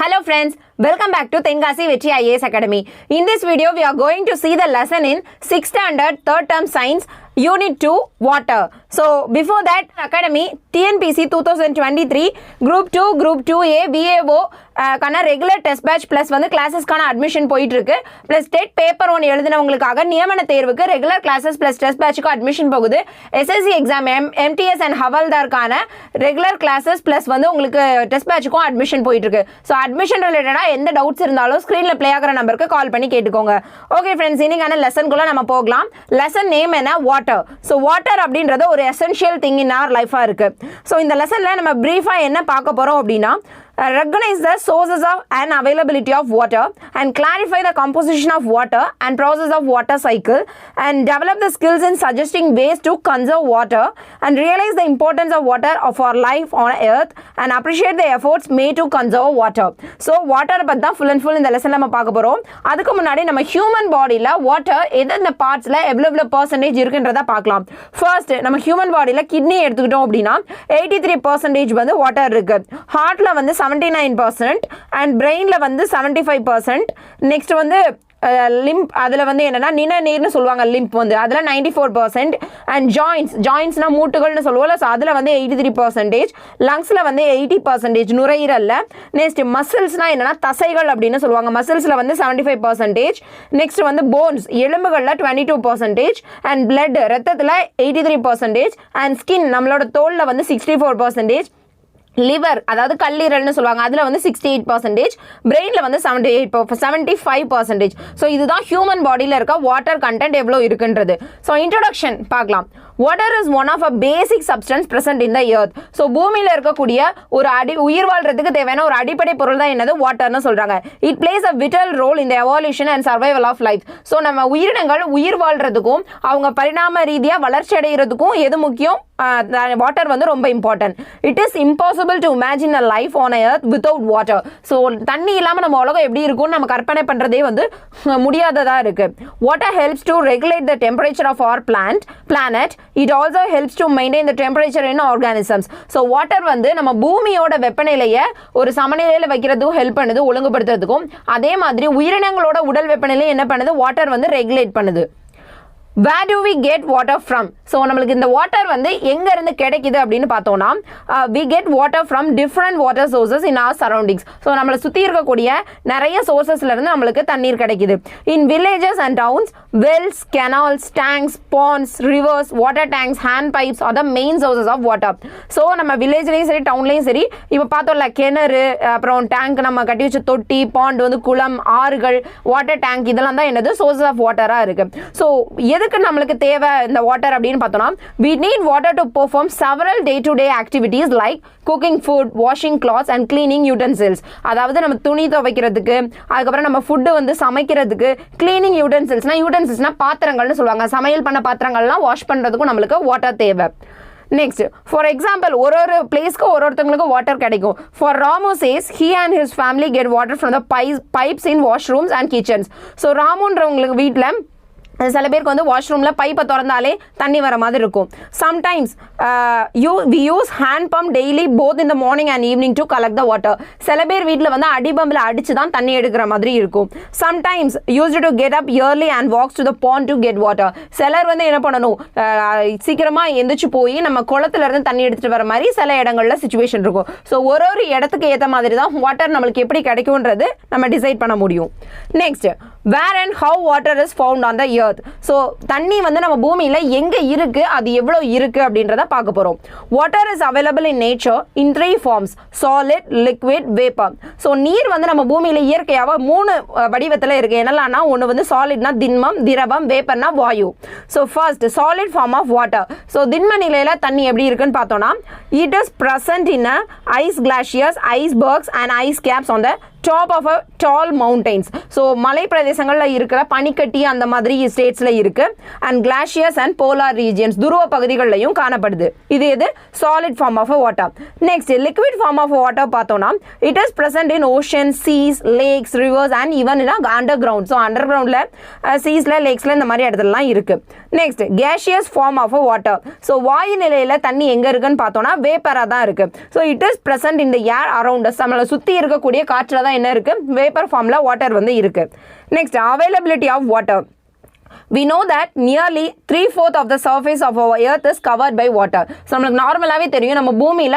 Hello friends, welcome back to Tenkasi Vetri Ias Academy. In this video, we are going to see the lesson in 6th standard 3rd term science unit 2 water. So before that, Academy Tnpsc 2023 group 2 group 2A VAO கான regular test batch plus வந்து கிளாஸஸ்க்கான admission போயிட்டு இருக்கு. Plus state paper 1 எழுதினவங்களுக்காக நியமன தேர்வுக்கு regular classes plus test பேட்சுக்கு admission போகுது. SSC exam MTS and ஹவால்தார்க்கான ரெகுலர் கிளாஸஸ் ப்ளஸ் வந்து உங்களுக்கு டெஸ்ட் பேட்சுக்கும் அட்மிஷன் போயிட்டு இருக்கு. ஸோ அட்மிஷன் ரிலேட்டடாக எந்த டவுட்ஸ் இருந்தாலும் ஸ்க்ரீனில் ப்ளே ஆகிற நம்பருக்கு கால் பண்ணி கேட்டுக்கோங்க. ஓகே ஃப்ரெண்ட்ஸ், இன்னைக்கான லெசனுக்குள்ள நம்ம போகலாம். லெசன் நேம் என்ன? வாட்டர். ஸோ வாட்டர் அப்படின்றது ஒரு எசென்ஷியல் திங் இன் அவர் லைஃபாக இருக்கு. ஸோ இந்த லெசனில் நம்ம ப்ரீஃபாக என்ன பார்க்க போகிறோம் அப்படின்னா, recognize the sources of and availability of water and clarify the composition of water and process of water cycle and develop the skills in suggesting ways to conserve water and realize the importance of water of our life on earth and appreciate the efforts made to conserve water. So water பத்தி தான் full and full இந்த லெசன்ல நம்ம பார்க்க போறோம். அதுக்கு முன்னாடி நம்ம human பாடியில வாட்டர் எந்தெந்த பார்ட்ஸ்ல எவ்வளவு percentage இருக்குன்றத பார்க்கலாம். ஃபர்ஸ்ட் நம்ம ஹியூமன் பாடியில கிட்னி எடுத்துக்கிட்டோம் அப்படின்னா 83% வந்து வாட்டர் இருக்கு. ஹார்ட்ல வந்து 79% அண்ட் பிரெயின்ல வந்து 75%. நெக்ஸ்ட் வந்து லிம்ப், அதில் வந்து என்னென்னா நிணநீர்னு சொல்லுவாங்க. லிம்ப் வந்து அதில் 94% அண்ட் ஜாயின்ஸ்னா மூட்டுகள்னு சொல்லுவோம்ல, ஸோ அதில் வந்து 83%. லங்ஸில் வந்து 80%, நுரையீரலில். நெக்ஸ்ட் மசில்ஸ்னால் என்னென்னா தசைகள் அப்படின்னு சொல்லுவாங்க. மசில்ஸில் வந்து 75%. நெக்ஸ்ட் வந்து போன்ஸ், எலும்புகளில் 22% அண்ட் பிளட், ரத்தத்தில் 83% அண்ட் ஸ்கின், நம்மளோட தோலில் வந்து 64%. லிவர், அதாவது கல்லீரல்னு சொல்லுவாங்க, அதில் வந்து 68%. பிரெயினில் வந்து 75%. ஸோ இதுதான் ஹியூமன் பாடியில் இருக்க வாட்டர் கண்டென்ட் எவ்வளோ இருக்குன்றது. ஸோ இன்ட்ரோடக்ஷன் பார்க்கலாம். Water is one of a basic substance present in the earth. So பூமியில் இருக்கக்கூடிய ஒரு உயிர் வாழ்றதுக்கு தேவையான ஒரு அடிப்படை பொருள் தான் என்னது? வாட்டர்னு சொல்கிறாங்க. It plays a vital role in the evolution and survival of life. So நம்ம உயிரினங்கள் உயிர் வாழ்றதுக்கும் அவங்க பரிணாம ரீதியாக வளர்ச்சி அடைகிறதுக்கும் எது முக்கியம்? வாட்டர் வந்து ரொம்ப important. It is impossible to imagine a life on earth without water. So தண்ணி இல்லாமல் நம்ம உலகம் எப்படி இருக்கும்னு நம்ம கற்பனை பண்ணுறதே வந்து முடியாததாக இருக்குது. Water helps to regulate the temperature of our planet. It also helps to maintain the temperature in organisms. So water வந்து நம்ம பூமியோட வெப்பநிலையை ஒரு சமநிலையில் வைக்கிறதுக்கும் ஹெல்ப் பண்ணுது, ஒழுங்குபடுத்துறதுக்கும். அதே மாதிரி உயிரினங்களோட உடல் வெப்பநிலை என்ன பண்ணுது? வாட்டர் வந்து ரெகுலேட் பண்ணுது. Where do we get water from? So நம்மளுக்கு இந்த வாட்டர் வந்து எங்கேருந்து கிடைக்குது அப்படின்னு பார்த்தோன்னா, we get water from different water sources in our surroundings. So நம்மளை சுற்றி இருக்கக்கூடிய நிறைய சோர்சஸ்லேருந்து நம்மளுக்கு தண்ணீர் கிடைக்குது. இன் villages and towns, wells, canals, tanks, ponds, rivers, water tanks, hand pipes are the main sources of water. So நம்ம வில்லேஜ்லேயும் சரி டவுன்லேயும் சரி இப்போ பார்த்தோம்ல, கிணறு, அப்புறம் டேங்க், நம்ம கட்டி வச்ச தொட்டி, பாண்ட் வந்து குளம், ஆறுகள், வாட்டர் டேங்க், இதெல்லாம் தான் என்னது? சோர்சஸ் ஆஃப் வாட்டராக இருக்குது. ஸோ எதுக்கு நம்மளுக்கு தேவை இந்த வாட்டர் அப்படின்னு பார்த்தோம்னா, we need water to perform several day-to-day activities like cooking food, washing clothes and cleaning utensils. அதாவது நம்ம துணி துவைக்கிறதுக்கு, அதுக்கப்புறம் நம்ம ஃபுட்டு வந்து சமைக்கிறதுக்கு, cleaning utensils பாத்திரங்கள்னு சொல்லுவாங்க. சமையல் பண்ண பாத்திரங்கள்லாம் வாஷ் பண்ணுறதுக்கும் நம்மளுக்கு வாட்டர் தேவை. நெக்ஸ்ட், ஃபார் எக்ஸாம்பிள் ஒரு பிளேஸ்க்கு ஒருத்தவங்களுக்கு வாட்டர் கிடைக்கும். For Ramu says he and his family get water from the pipes in washrooms and kitchens. So ராமுன்றவங்களுக்கு வீட்டில் சில பேருக்கு வந்து வாஷ்ரூமில் பைப்பை திறந்தாலே தண்ணி வர மாதிரி இருக்கும். Sometimes we use hand pump daily both in the morning and evening to collect the water. சில பேர் வீட்டில் வந்து அடிபம்பில் அடித்து தான் தண்ணி எடுக்கிற மாதிரி இருக்கும். Sometimes used to get up early and walks to the pond to get water. சிலர் வந்து என்ன பண்ணணும், சீக்கிரமாக எந்திரிச்சு போய் நம்ம குளத்துலேருந்து தண்ணி எடுத்துகிட்டு வர மாதிரி சில இடங்களில் சுச்சுவேஷன் இருக்கும். ஸோ ஒரு இடத்துக்கு ஏற்ற மாதிரி தான் வாட்டர் நம்மளுக்கு எப்படி கிடைக்கும்ன்றது நம்ம டிசைட் பண்ண முடியும். Next, where and how water is found on the earth. So தண்ணி வந்து நம்ம பூமியில் எங்கே இருக்குது, அது எவ்வளோ இருக்குது அப்படின்றத பார்க்க போகிறோம். Water is available in nature in 3 forms: solid, liquid, vapour. So நீர் வந்து நம்ம பூமியில் இயற்கையாக 3 வடிவத்தில் இருக்குது. என்னெல்லாம்னா, ஒன்று வந்து சாலிட்னா திண்மம், திரவம், வேப்பர்னா வாயு. So first solid form of water. So திண்ம நிலையில் தண்ணி எப்படி இருக்குன்னு பார்த்தோன்னா, it is present in ice glaciers, icebergs and ice caps on the top of a tall mountains. So மலை பிரதேசங்களில் இருக்கிற பனிக்கட்டி அந்த மாதிரி ஸ்டேட்ஸில் இருக்குது. And glaciers and polar regions, துருவ பகுதிகளிலையும் காணப்படுது. இது solid form of water. Next, liquid form of water பார்த்தோன்னா, it is present found in oceans, seas, lakes, rivers and even in underground. So underground seas lakes இந்த மாதிரி இடத்துலலாம் இருக்கு. Next, gaseous form of water. So வாயு நிலையில தண்ணி எங்க இருக்குன்னு பார்த்தோம்னா வேப்பரா தான் இருக்கு. So it is present in the air around us. நம்மள சுத்தி இருக்கக்கூடிய காற்றுல தான் என்ன இருக்கு? வேப்பர் ஃபார்ம்ல வாட்டர் வந்து இருக்கு. Next, availability of water. We know that nearly 3/4 of the surface of our earth is covered by water. So நமக்கு நார்மலாவே தெரியும் நம்ம பூமியில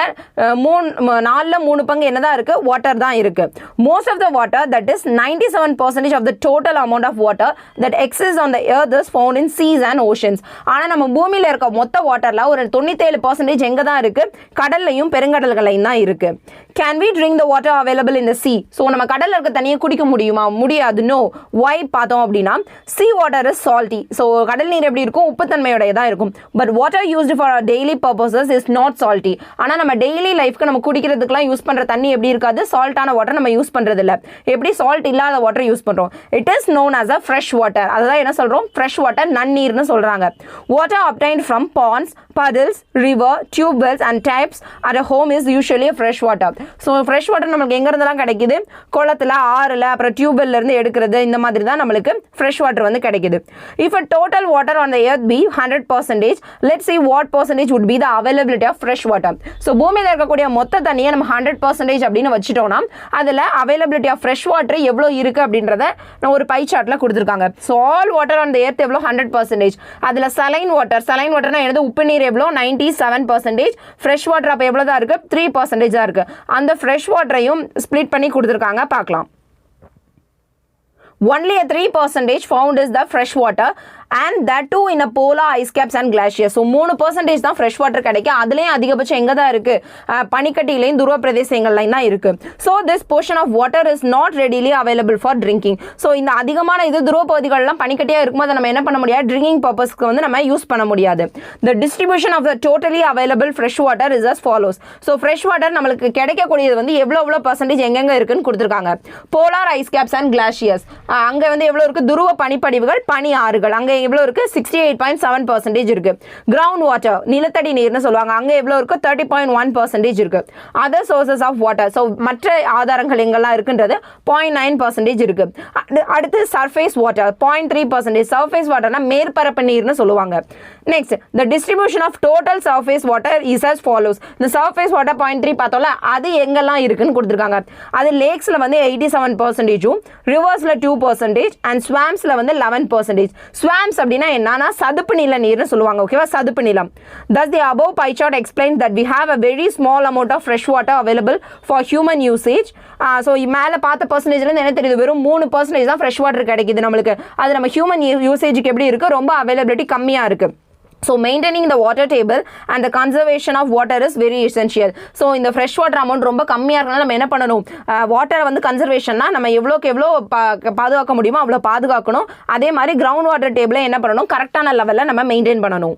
3 பங்கு என்னதான் இருக்கு? வாட்டர் தான் இருக்கு. Most of the water, that is 97% of the total amount of water that exists on the earth is found in seas and oceans. ஆனா நம்ம பூமியில இருக்க மொத்த வாட்டர்ல ஒரு 97% எங்க தான் இருக்கு? கடல்லையும் பெருங்கடல்களையும் தான் இருக்கு. Can we drink the water available in the sea? So நம்ம கடல்ல இருக்க தண்ணியை குடிக்க முடியுமா? முடியாது. No. Why பார்த்தோம் அப்படின்னா sea water is salty. So கடல் நீர் எப்படி இருக்கும்? உப்புத்தன்மையோடதா இருக்கும். But water used for our daily purposes is not salty. ஆனா நம்ம டெய்லி லைஃப்க்கு நம்ம குடிக்கிறதுக்குலாம் யூஸ் பண்ற தண்ணி எப்படி இருக்காது? சால்ட்டான வாட்டர் நம்ம யூஸ் பண்றது இல்ல. எப்படி சால்ட் இல்லாத வாட்டர் யூஸ் பண்றோம்? It is known as a fresh water. அதான் என்ன சொல்றோம்? fresh water நன்னீர்னு சொல்றாங்க. Water obtained from ponds, puddles, river, tube wells and taps at a home is usually a fresh water. So fresh water நமக்கு எங்க இருந்தெல்லாம் கிடைக்குது? குளத்துல, ஆறுல, அப்புறம் டியூப் வெல்ல இருந்து எடுக்கிறது இந்த மாதிரி தான் நமக்கு fresh water வந்து கிடைக்குது. If a total water on the earth be 100%, let's see what percentage would be the availability of fresh water. So பூமியில இருக்கக்கூடிய மொத்த தண்ணியை நம்ம 100% அப்படின்னு வச்சிட்டோம்னா அதுல availability of fresh water எவ்வளவு இருக்கு அப்படின்றத நான் ஒரு பை சார்ட்ல கொடுத்திருக்காங்க. So all water on the earth எவ்வளவு? 100%. அதுல saline waterனா என்னது? உப்பு நீர் எவ்வளவு? 97%. fresh water அப்ப எவ்வளவு தான் இருக்கு? 3% தான் இருக்கு. அந்த fresh waterையும் ஸ்ப்ளிட் பண்ணி கொடுத்திருக்காங்க, பார்க்கலாம். Only a 3% found is the fresh water and that too in a polar ice caps and glaciers. So 3% தான் fresh water கிடைக்கும். அதுலயும் அதிகபட்சம் எங்க தான் இருக்கு? பனிக்கட்டியிலயும் துருவ பிரதேசங்கள்லயும் தான் இருக்கு. So this portion of water is not readily available for drinking. So இந்த அதிகமான இது துருவ பகுதிகள்லாம் பனிக்கட்டியா இருக்கும்போது நம்ம என்ன பண்ண முடியாது? ட்ரிங்கிங் பர்பஸ்க்கு வந்து நம்ம யூஸ் பண்ண முடியாது. The distribution of the totally available fresh water is as follows. So fresh water நமக்கு கிடைக்கக்கூடியது வந்து எவ்வளவு percentage எங்கெங்க இருக்குன்னு கொடுத்திருக்காங்க. Polar ice caps and glaciers. அங்க வந்து எவ்வளவு இருக்கு? துருவ பனிப்படிவுகள், பனி ஆறுகள். அங்க எவ்வளவு இருக்கு? 68.7% இருக்கு. கிரவுண்ட் வாட்டர், நிலத்தடி நீர்னு சொல்லுவாங்க. அங்க எவ்வளவு இருக்கு? 30.1% இருக்கு. Other sources of water, so மற்ற ஆதாரங்கள் எங்கெல்லாம் இருக்குன்றது 0.9% இருக்கு. அடுத்து சர்ஃபேஸ் வாட்டர் 0.3%. சர்ஃபேஸ் வாட்டர்னா மேற்பரப்பு நீர்னு சொல்லுவாங்க. Next, the distribution of total surface water is as follows. இந்த surface water 0.3 பார்த்தோம்ல, அது எங்கெல்லாம் இருக்குன்னு கொடுத்திருக்காங்க. அது லேக்ஸ்ல வந்து 87%, ரிவர்ஸ்ல 2% and swampsல வந்து 11%. swamps அப்படினா என்னன்னா சதுப்பு நில நீர்னு சொல்லுவாங்க. ஓகேவா? சதுப்பு நிலம். Thus the above pie chart explains that we have a very small amount of fresh water available for human usage. So மேல பார்த்த percentageல இருந்து என்ன தெரியுது? வெறும் 3% தான் fresh water கிடைக்குது நமக்கு. அது நம்ம human usageக்கு எப்படி இருக்கு? ரொம்ப availability கம்மியா இருக்கு. So maintaining the water table and the conservation of water is very essential. So இந்த fresh water amount ரொம்ப கம்மியா இருக்கனால நம்ம என்ன பண்ணணும்? வாட்டரை வந்து கன்சர்வேஷன்னா நம்ம எவ்வளோக்கு எவ்வளோ பாதுகாக்க முடியுமோ அவ்வளோ பாதுகாக்கணும். அதே மாதிரி கிரவுண்ட் வாட்டர் டேபிளை என்ன பண்ணணும்? கரெக்டான லெவலில் நம்ம மெயின்டைன் பண்ணணும்.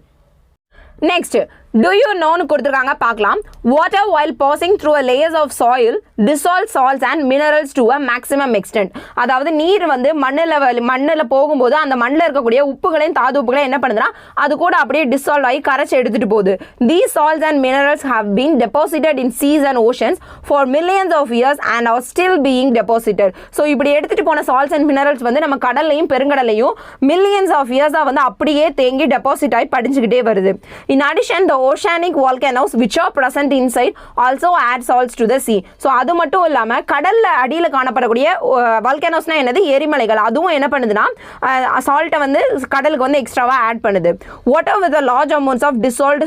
Next, do you know கொடுத்திருக்காங்க, பார்க்கலாம். Water while passing through a layers of soil dissolves salts and minerals to a maximum extent. அதாவது நீர் வந்து மண்ணுல போகும்போது அந்த மண்ணுல இருக்கக்கூடிய உப்புகளையும் தாது உப்புகளையும் என்ன பண்ணுதுன்னா அது கூட அப்படியே டிசால்வ் ஆகி கரைச்சி எடுத்துட்டு போகுது. These salts and minerals have been deposited in seas and oceans for millions of years and are still being deposited. So இப்படி எடுத்துட்டு போன salts and minerals வந்து நம்ம கடல்லையும் பெருங்கடல்லையும் millions of years வந்து அப்படியே தேங்கி டெபாசிட் ஆகி படிஞ்சுக்கிட்டே வருது. In addition, the oceanic volcanoes which are present inside also add salts to the sea. So அது மட்டும் இல்லாம கடல்ல அடியில காணப்படக்கூடிய volcanoesனா என்னது? எரிமலைகள். அதுவும் என்ன பண்ணுதுன்னா சால்ட்டை வந்து கடலுக்கு வந்து எக்ஸ்ட்ராவா ஆட் பண்ணுது. Water with a large amounts of dissolved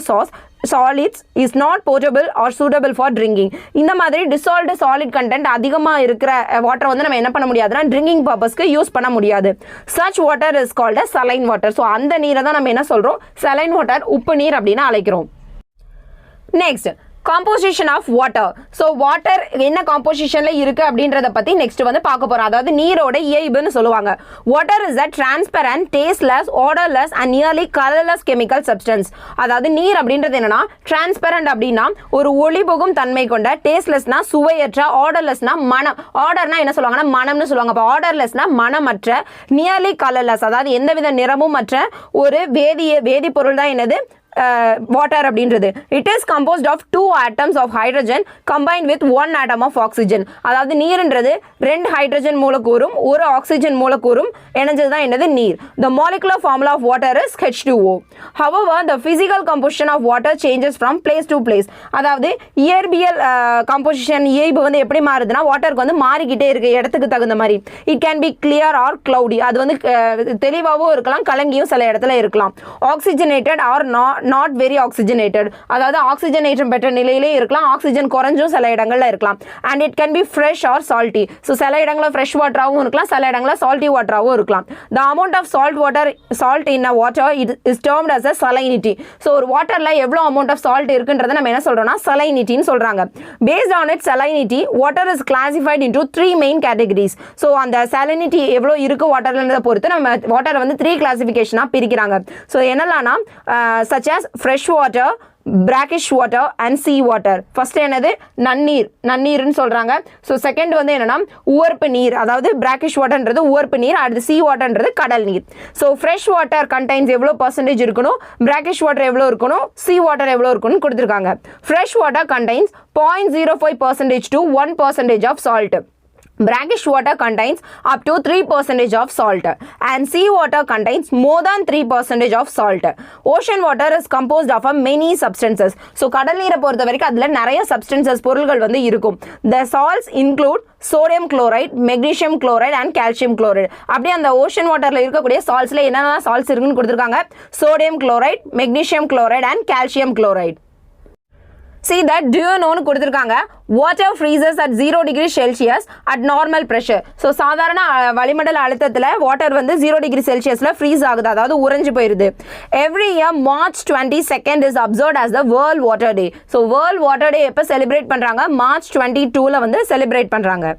solids is not potable or suitable for drinking. இந்த மாதிரி dissolved solid content அதிகமா இருக்கிற வாட்டர் வந்து நம்ம என்ன பண்ண முடியாதுன்னா ட்ரிங்கிங் பர்பஸ்க்கு யூஸ் பண்ண முடியாது. Such water is called as saline water. So அந்த நீரை தான் நம்ம என்ன சொல்றோம்? saline water, உப்பு நீர் அப்படின்னு அழைக்கிறோம். Next, composition of water. So water என்ன compositionல இருக்கு அப்படின்றத பத்தி நெக்ஸ்ட் வந்து பார்க்க போறோம். அதாவது நீரோட இயல்புன்னு சொல்லுவாங்க. Water is a transparent, tasteless, odorless and nearly colorless chemical substance. அதாவது நீர் அப்படின்றது என்னன்னா transparent அப்படின்னா ஒரு ஒளிபுகும் தன்மை கொண்ட, tastelessனா சுவையற்ற, odorlessனா மனம், ஆர்டர்னா என்ன சொல்லுவாங்கன்னா மனம்னு சொல்லுவாங்க. அப்ப odorlessனா மனமற்ற, nearly colorless அதாவது எந்தவித நிறமும் மற்ற ஒரு வேதிப்பொருள் தான் என்னது? வாட்டர் அப்படின்றது. It is composed of 2 atoms of hydrogen combined with 1 atom of oxygen. அதாவது நீர்ன்றது 2 ஹைட்ரஜன் மூலக்கூறும் 1 ஆக்சிஜன் மூலக்கூறும் இணைஞ்சது தான் என்னது நீர். The molecular formula of water is H2O. However, the physical composition of water changes from place to place. அதாவது இயற்பியல் composition இயல்பு வந்து எப்படி மாறுதுன்னா வாட்டருக்கு வந்து மாறிக்கிட்டே இருக்கு இடத்துக்கு தகுந்த மாதிரி. It can be clear or cloudy. அது வந்து தெளிவாகவும் இருக்கலாம், கலங்கியும் சில இடத்துல இருக்கலாம். Oxygenated or not very oxygenated. அதாவது ஆக்சிஜனேற்றம் பெற்ற நிலையிலே இருக்கலாம், ஆக்சிஜன் குறைஞ்சும் சில இடங்கள்ல இருக்கலாம். And it can be fresh or salty. So சில இடங்களில் ஃப்ரெஷ் வாட்டராகவும் இருக்கலாம், சில இடங்களில் சால்ட்டி வாட்டராகவும் இருக்கலாம். The amount of salt in a water is termed as a salinity. So ஒரு வாட்டரில் எவ்வளோ அமௌண்ட் ஆஃப் சால்ட் இருக்குன்றதை நம்ம என்ன சொல்கிறோம்னா salinityன்னு சொல்கிறாங்க. Based on it salinity, water is classified into 3 main categories. So அந்த salinity எவ்வளோ இருக்குது வாட்டர்ன்றதை பொறுத்து நம்ம வாட்டரை வந்து 3 கிளாசிஃபிகேஷனாக பிரிக்கிறாங்க. ஸோ என்னெல்லாம்னா such as fresh water, brackish water and sea water. First என்னது நன்னீர்னு சொல்றாங்க. ஸோ செகண்ட் வந்து என்னன்னா உவர்ப்பு நீர், அதாவது brackish waterன்றது உவர்ப்பு நீர், அடுத்து sea waterன்றது கடல் நீர். ஸோ fresh water contains எவ்வளோ பர்சன்டேஜ் இருக்கணும், brackish water எவ்வளோ இருக்கணும், sea water எவ்வளோ இருக்கணும் கொடுத்துருக்காங்க. fresh water contains 0.05% to 1% of salt. Brackish water contains up to 3% of salt and sea water contains more than 3% of salt. Ocean water is composed of many substances. So கடல் நீரை பொறுத்த வரைக்கும் அதுல நிறைய substances பொருள்கள் வந்து இருக்கும். The salts include sodium chloride, magnesium chloride and calcium chloride. அப்படியே அந்த ஓஷன் வாட்டர்ல இருக்கக்கூடிய சால்ட்ஸ்ல என்னென்ன சால்ட்ஸ் இருக்குன்னு கொடுத்துருக்காங்க. sodium chloride, magnesium chloride and calcium chloride. See that, do you know கொடுத்திருக்காங்க water freezes at 0 degree Celsius at normal pressure. So சாதாரண வளிமண்டல அழுத்தத்துல வாட்டர் வந்து 0 degree Celsiusல freeze ஆகுது, அதாவது உறைஞ்சு போயிருது. Every year March 22nd is observed as the World Water Day. So World Water Day எப்ப செலிப்ரேட் பண்றாங்க? March 22ல வந்து செலிப்ரேட் பண்றாங்க.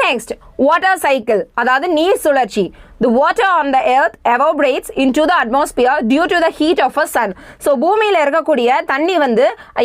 Next, water cycle, அதாவது நீர் சுழற்சி. The water on the earth evaporates into the atmosphere due to the heat of a sun. So பூமியில இருக்கக்கூடிய தண்ணி வந்து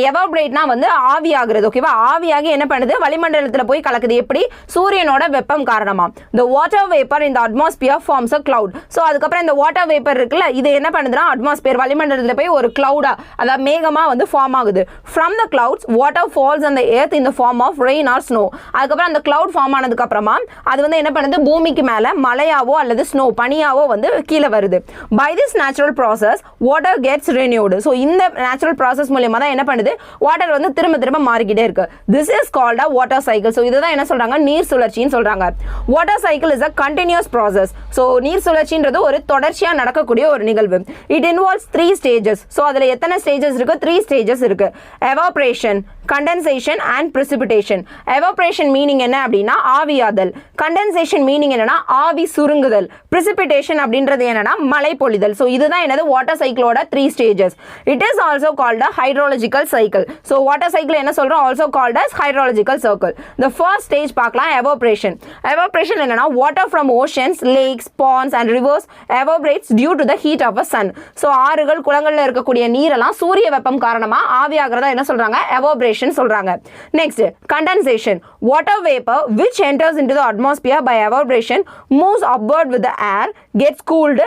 evaporateனா வந்து ஆவியாகிறது. ஓகேவா? ஆவியாகி என்ன பண்ணுது? வளிமண்டலத்துல போய் கலக்குது. எப்படி? சூரியனோட வெப்பம் காரணமா. The water vapor in the atmosphere forms a cloud. So அதுக்கப்புறம் இந்த water vapor இருக்குல்ல, இது என்ன பண்ணுதுன்னா atmosphere வளிமண்டலத்துல போய் ஒரு cloud-ஆ, அதாவது மேகமா வந்து ஃபார்ம் ஆகுது. From the clouds, water falls on the earth in the form of rain or snow. அதுக்கப்புறம் அந்த cloud ஃபார்ம் ஆனதுக்கு அப்புறமா அது வந்து என்ன பண்ணுது? பூமிக்கு மேல மழையாவோ அல்லது ஸ்னோ பனியாவோ வந்து கீழே வருது. By this natural process, water gets renewed. So இந்த natural process மூலமா தான் என்ன பண்ணுது? வாட்டர் வந்து திரும்ப மாறிக்கிட்டே இருக்கு. This is called a water cycle. So இதுதான் என்ன சொல்றாங்க? நீர் சுழற்சின்னு சொல்றாங்க. Water cycle is a continuous process. So நீர் சுழற்சின்றது ஒரு தொடர்ச்சியா நடக்கக்கூடிய ஒரு நிகழ்வு. It involves 3 stages. So அதுல எத்தனை stages இருக்கு? 3 stages இருக்கு. Evaporation, condensation and precipitation. Evaporation meaning என்ன அப்படின்னா ஆவியாதல். Condensation meaning என்னன்னா ஆவி சுருங்குதல். Precipitation அப்படின்றது என்னன்னா மழை பொழிதல். So இதுதான் என்னது water சைக்கிளோட 3 stages. It is also called a hydrological cycle. So water cycle என்ன சொல்றோம்? Also called as hydrological cycle. The first stage பார்க்கலாம் evaporation. Evaporation என்னன்னா water from oceans, lakes, ponds and rivers evaporates due to the heat of a sun. So ஆறுகள் குளங்கள்ல இருக்கக்கூடிய நீரெல்லாம் சூரிய வெப்பம் காரணமா ஆவியாகிறதா என்ன சொல்றாங்க? evaporation சொல்றாங்க. Next, condensation. Water vapor which enters into the atmosphere by evaporation moves upward with the air, gets cooled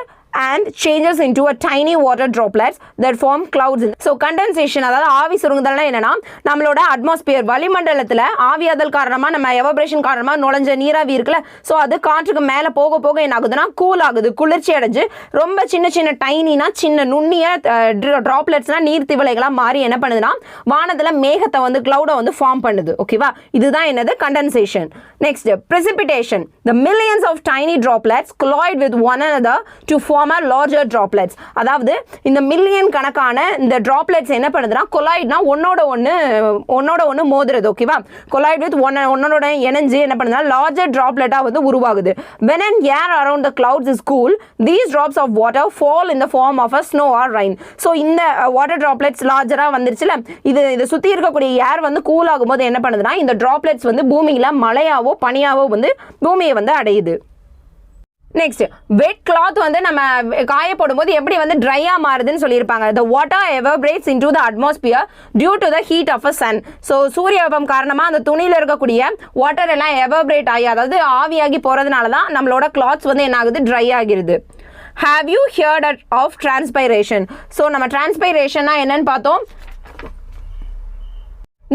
and changes into a tiny water droplets that form clouds. So condensation, அதாவது ஆவி சுருங்குதல்னா என்னன்னா நம்மளோட atmosphere வளிமண்டலத்துல ஆவியாதல் காரணமா நம்ம evaporation காரணமா நுழைஞ்ச நீராவி இருக்குல்ல, ஸோ அது காற்றுக்கு மேலே போக போக என்ன ஆகுதுன்னா கூல் ஆகுது, குளிர்ச்சி அடைஞ்சு ரொம்ப சின்ன டைனினா சின்ன நுண்ணிய ட்ராப்லெட்ஸ்னா நீர் திவலைகளா மாறி என்ன பண்ணுதுன்னா வானத்துல மேகத்தை வந்து கிளவுடை வந்து ஃபார்ம் பண்ணுது. ஓகேவா? இதுதான் என்னது? Condensation. Next, precipitation. The millions of tiny droplets collide with one another to form larger droplets. அதாவது இந்த மில்லியன் கணக்கான இந்த droplets என்ன பண்ணுதுன்னா கொலாய்ட்னா ஒன்னோட ஒன்னு மோதுறது. ஓகேவா? கொலாய்ட் வித் ஒன்னோட இணைஞ்சு என்ன பண்ணுதுன்னா larger droplet-ஆ வந்து உருவாகுது. When an air around the clouds is cool, these drops of water fall in the form of a snow or rain. So இந்த water droplets larger-ஆ வந்துருச்சுல, இது சுத்தி இருக்கக்கூடிய ஏர் வந்து கூல் ஆகும்போது என்ன பண்ணுதுன்னா இந்த droplets வந்து பூமியில மழையாவோ பனியாவோ வந்து பூமியை வந்து அடையுது. நெக்ஸ்ட், வெட் கிளாத் வந்து நம்ம காய போடும்போது எப்படி வந்து ட்ரையா மாறுதுன்னு சொல்லியிருப்பாங்க. The water evaporates into the atmosphere due to the heat of a sun. So சூரிய வெப்பம் காரணமாக அந்த துணியில் இருக்கக்கூடிய வாட்டர் எல்லாம் எவாபரேட் ஆகி, அதாவது ஆவியாகி போகிறதுனால தான் நம்மளோட கிளாத்ஸ் வந்து என்ன ஆகுது? ட்ரை ஆகிருது. have you heard of transpiration? So நம்ம transpiration என்னன்னு பார்த்தோம்,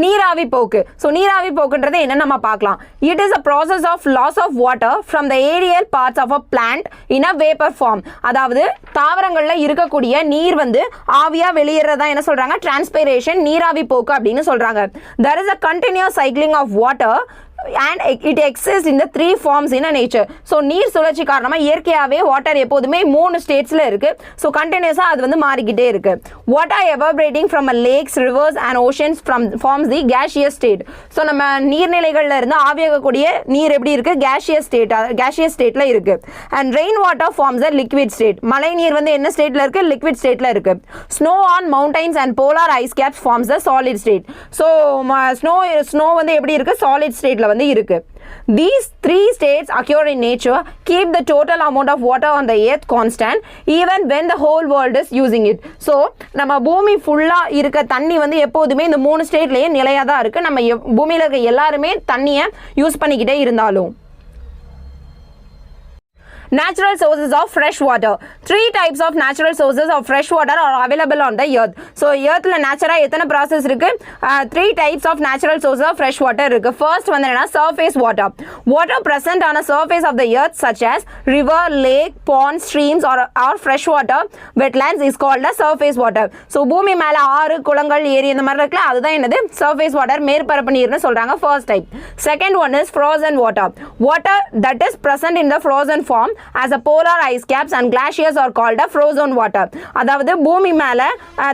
நீராவி போக்கு. ஸோ நீராவி போக்குன்றது என்ன நம்ம பார்க்கலாம். It is a process of loss of water from the aerial parts of a plant in a vapour form. அதாவது தாவரங்களில் இருக்கக்கூடிய நீர் வந்து ஆவியாக வெளியேறதா என்ன சொல்கிறாங்க, டிரான்ஸ்பைரேஷன், நீராவி போக்கு அப்படின்னு சொல்கிறாங்க. There is a continuous cycling of water and it exists in the 3 forms in a nature. So நீர் சுழற்சி காரணமாக இயற்கையாகவே வாட்டர் எப்போதுமே 3 ஸ்டேட்ஸில் இருக்குது. ஸோ கண்டினியூஸாக அது வந்து மாறிக்கிட்டே இருக்குது. Water evaporating from a lakes, rivers and oceans forms the gaseous state. So நம்ம நீர்நிலைகளில் இருந்து ஆவியாகக்கூடிய நீர் எப்படி இருக்குது, கேஷியஸ் ஸ்டேட்டில் இருக்குது. And rain water forms a liquid state. மழை நீர் வந்து என்ன ஸ்டேட்டில் இருக்குது, லிக்விட் ஸ்டேட்டில் இருக்குது. Snow on mountains and polar ice caps forms the solid state. So snow வந்து எப்படி இருக்குது, சாலிட் ஸ்டேட்டில் வந்து இருக்கு. These 3 states occur in nature, keep the total amount of water on the earth constant even when the whole world is using it. So நம்ம பூமி ஃபுல்லா இருக்க தண்ணி வந்து எப்போதுமே இந்த 3 ஸ்டேட்லயே நிலையா தான் இருக்கு. நம்ம பூமியில இருக்க எல்லாருமே தண்ணியை யூஸ் பண்ணிக்கிட்டே இருந்தாலும். Natural sources of fresh water. 3 types of natural sources of fresh water are available on the earth. So earthல நேச்சுரா எத்தனை process இருக்கு, 3 types of natural sources of fresh water இருக்கு. First வந்து என்னன்னா surface water. Water present on a surface of the earth such as river, lake, pond, streams or fresh water wetlands is called a surface water. So பூமி மேல ஆறு, குளங்கள், ஏரி இந்த மாதிரி இருக்குல, அதுதான் என்னது, surface water, மேற்பரப்பு நீர்னு சொல்றாங்க. First type. Second one is frozen water. Water that is present in the frozen form as a polar ice caps and glaciers are called a frozen water. அதாவது பூமி மேல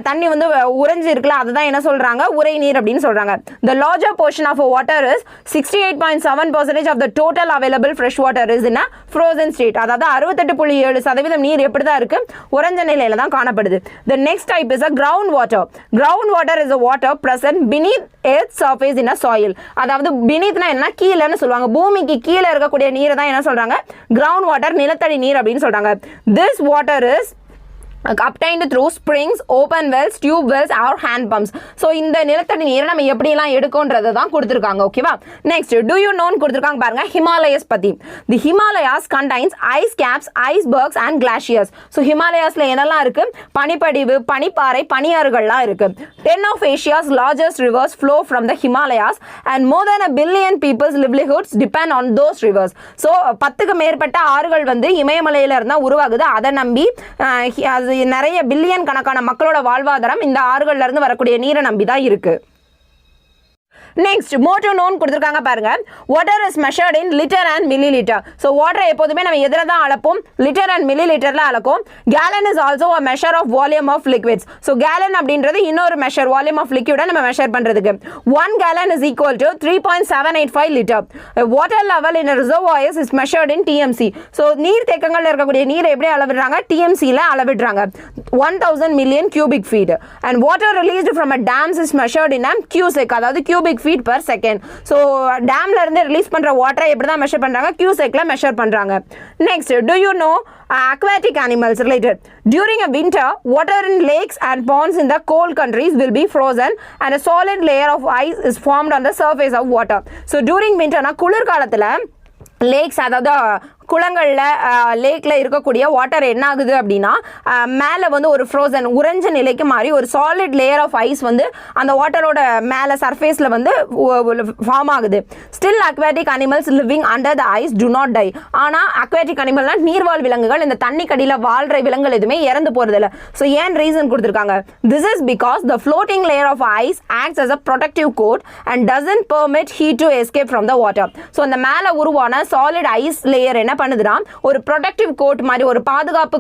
தண்ணி வந்து உறைஞ்சு இருக்குல, அதுதான் என்ன சொல்றாங்க, உறை நீர் அப்படின்னு சொல்றாங்க. The larger portion of water is 68.7% of the total available fresh water is in a frozen state. அதாவது 68.7% நீர் எப்படி தான் இருக்கு, உறைஞ்ச நிலையில தான் காணப்படுது. The next type is a ground water. Ground water is a water present beneath earth's surface in a soil. அதாவது beneathனா என்ன, கீழன்னு சொல்லுவாங்க. பூமிக்கு கீழே இருக்கக்கூடிய நீரை தான் என்ன சொல்றாங்க, ground water, நிலத்தடி நீர் அப்படின்னு சொல்றாங்க. This water is obtained through springs, open wells, tube wells or hand pumps. So இந்த நிலத்தடி நீரை நம்ம எப்படி எல்லாம் எடுக்கோன்றதை தான் கொடுத்திருக்காங்க. ஓகேவா. நெக்ஸ்ட் do you know கொடுத்திருக்காங்க பாருங்க, ஹிமாலயஸ் பத்தி. The Himalayas contains ice caps, icebergs and glaciers. So ஹிமாலயாஸ்ல என்னெல்லாம் இருக்கு, பனிப்படிவு, பனிப்பாறை, பனியாறுகள்லாம் இருக்கு. 10 of Asia's largest rivers flow from the Himalayas and more than 1 billion people's livelihoods depend on those rivers. So 10க்கு மேற்பட்ட ஆறுகள் வந்து இமயமலையில இருந்தா உருவாகுது. அதை நம்பி நிறைய பில்லியன் கணக்கான மக்களோட வாழ்வாதாரம் இந்த ஆறுகள்ல இருந்து வரக்கூடிய நீரை நம்பி தான் இருக்கு. நெக்ஸ்ட் மோட்டோ நோன் கொடுத்துருக்காங்க பாருங்க. Water is measured in litre and millilitre. So வாட்டரை எப்போதுமே நம்ம எதில் தான் அளப்போம், லிட்டர் அண்ட் மில்லி லிட்டரில் அளக்கும். Gallon is also a measure of volume of liquids. So gallon அப்படின்றது இன்னொரு மெஷர், வால்யூம் ஆஃப் லிக்விடை நம்ம மெஷர் பண்ணுறதுக்கு. 1 gallon is equal to 3.785 liter. Water level in reservoirs is measured in TMC. So நீர் தேக்கங்களில் இருக்கக்கூடிய நீரை எப்படி அளவிடுறாங்க, TMCயில் அளவிடுறாங்க. 1000 million cubic feet. And water released from a dams is measured in a cubic, அதாவது cubic feet per second. So டேம்ல இருந்து release பண்ற வாட்டரை எப்படி தான் மெஷர் பண்றாங்க, கியூசெக்ல மெஷர் பண்றாங்க. Next do you know aquatic animals related. During a winter, water in lakes and ponds in the cold countries will be frozen and a solid layer of ice is formed on the surface of water. So during winter na குளிர் காலத்துல லேக்ஸ், அதாவது குளங்களில் லேக்கில் இருக்கக்கூடிய water என்ன ஆகுது அப்படின்னா மேலே வந்து ஒரு ஃப்ரோசன், உறைஞ்ச நிலைக்கு மாறி ஒரு சாலிட் லேயர் ஆஃப் ஐஸ் வந்து அந்த வாட்டரோட மேலே சர்ஃபேஸில் வந்து ஃபார்ம் ஆகுது. Still aquatic animals living under the ice do not die. ஆனால் அக்வாட்டிக் அனிமல்னால் நீர்வாழ் விலங்குகள், இந்த தண்ணி கடியில் வாழ்கிற விலங்குகள் எதுவுமே இறந்து போகிறதில்ல. ஸோ ஏன் ரீசன் கொடுத்துருக்காங்க, this is because the floating layer of ice acts as a protective coat and doesn't permit heat to escape from the water. So அந்த மேலே உருவான சாலிட் ஐஸ் லேயர் என்ன பண்ணுதுன்னா ஒரு ப்ரொடெக்டிவ் கோட் மாதிரி, ஒரு பாதுகாப்பு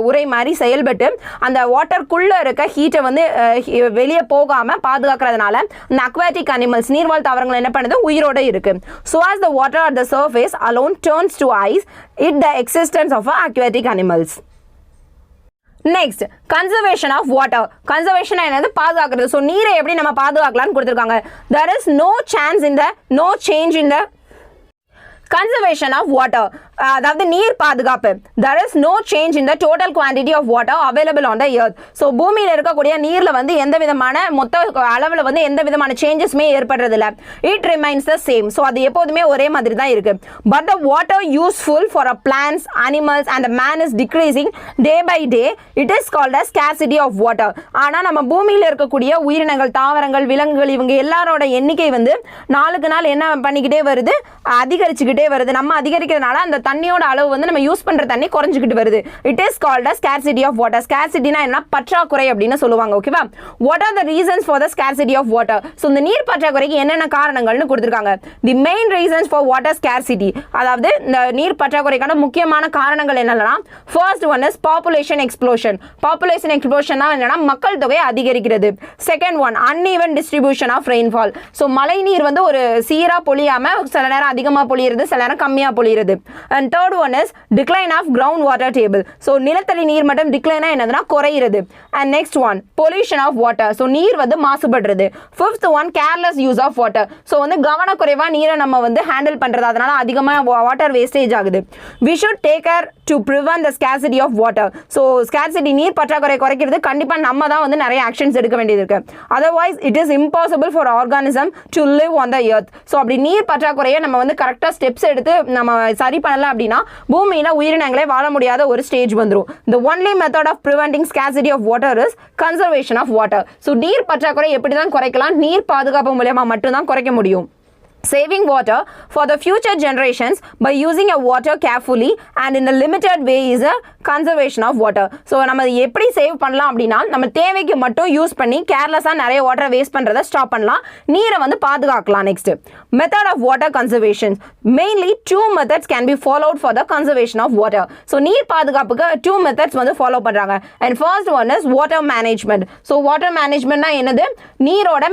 உரை மாதிரி செயல்பட்டு அந்த வாட்டருக்குள்ள இருக்க ஹீட்டை வந்து வெளியே போகாம பாதுகாக்கிறதுனால இந்த அக்வாட்டிக் அனிமல்ஸ், நீர்வாழ் தாவரங்கள் என்ன பண்ணுது, உயிரோட இருக்கு. So as the water at the surface alone turns to ice, it the existence of aquatic animals. Next conservation of water. Conservation என்னது, பாதுகாக்கிறது. ஸோ நீரை எப்படி நம்ம பாதுகாக்கலாம்னு கொடுத்துருக்காங்க. there is no change in the conservation of water, அதாவது நீர் பாதுகாப்பு. there is no change in the total quantity of water available on the earth. So பூமியில் இருக்கக்கூடிய நீரில் வந்து எந்த விதமான மொத்த அளவில் வந்து எந்த விதமான சேஞ்சஸ்மே ஏற்படுறதில்ல. It remains the same. So அது எப்போதுமே ஒரே மாதிரி தான் இருக்கு. But the water useful for a plants, animals and man is decreasing day by day. It is called a scarcity of water. ஆனால் நம்ம பூமியில் இருக்கக்கூடிய உயிரினங்கள், தாவரங்கள், விலங்குகள், இவங்க எல்லாரோட எண்ணிக்கை வந்து நாளுக்கு நாள் என்ன பண்ணிக்கிட்டே வருது, அதிகரிச்சுக்கிட்டே வருது. நம்ம அதிகரிக்கிறதுனால அந்த தண்ணியோட அளவு வந்து நம்ம யூஸ் பண்ற தண்ணி குறைஞ்சிக்கிட்டு வருது. It is called a scarcity of water. ஸ்கேர்சிட்டினா என்ன, பற்றாக்குறை அப்படின்னு சொல்லுவாங்க. ஓகேவா? What are the reasons for the scarcity of water? So இந்த நீர் பற்றாக்குறைக்கு என்னென்ன காரணங்கள்னு கொடுத்துருக்காங்க. The main reasons for water scarcity, அதாவது இந்த நீர் பற்றாக்குறைக்கான முக்கியமான காரணங்கள் என்னென்னா, first one is population explosion. Population எக்ஸ்ப்ளோஷன்னா என்னன்னா மக்கள் தொகை அதிகரிக்கிறது. Second one uneven distribution of rainfall. So மழை நீர் வந்து ஒரு சீரா பொழியாம சில நேரம் அதிகமாக பொழியிறது, சில நேரம் கம்மியாக பொழியிறது. And third one is decline of ground water table. So நிலத்தடி நீர் மட்டம் டிக்ளைனா என்னதுன்னா குறையிறது. And next one pollution of water. So நீர் வந்து மாசுபடுறது. Fifth one careless use of water. So வந்து கவனக்குறைவா நீரை நம்ம வந்து ஹேண்டில் பண்றது, அதனால அதிகமாக வாட்டர் வேஸ்டேஜ் ஆகுது. We should take care to prevent the scarcity of water. So scarcity நீர் பற்றாக்குறை குறைக்கிறது கண்டிப்பாக நம்ம தான் வந்து நிறைய ஆக்ஷன்ஸ் எடுக்க வேண்டியது இருக்கு. Otherwise it is impossible for organism to live on the earth. So அப்படி நீர் பற்றாக்குறையை நம்ம வந்து கரெக்டாக ஸ்டெப்ஸ் எடுத்து நம்ம சரி பண்ணல அப்படின்னா பூமியில உயிரினங்களே வாழ முடியாத ஒரு ஸ்டேஜ் வந்துடும். The only method of preventing scarcity of water is conservation of water. So நீர் பற்றாக்குறை எப்படி தான் குறைக்கலாம், நீர் பாதுகாப்பு மூலமா மட்டும்தான் குறைக்க முடியும். Saving water for the future generations by using a water carefully and in a limited way is a conservation of water. So நம்ம எப்படி சேவ் பண்ணலாம் அப்படின்னா, நம்ம தேவைக்கு மட்டும் யூஸ் பண்ணி கேர்லெஸ்ஸாக நிறைய வாட்டர் வேஸ்ட் பண்ணுறதை ஸ்டாப் பண்ணலாம், நீரை வந்து பாதுகாக்கலாம். Next method of water conservation. Mainly 2 methods can be followed for the conservation of water. So நீர் பாதுகாப்புக்கு 2 methods வந்து ஃபாலோ பண்ணுறாங்க. And first one is water management. So water மேனேஜ்மெண்ட்னா என்னது, நீரோட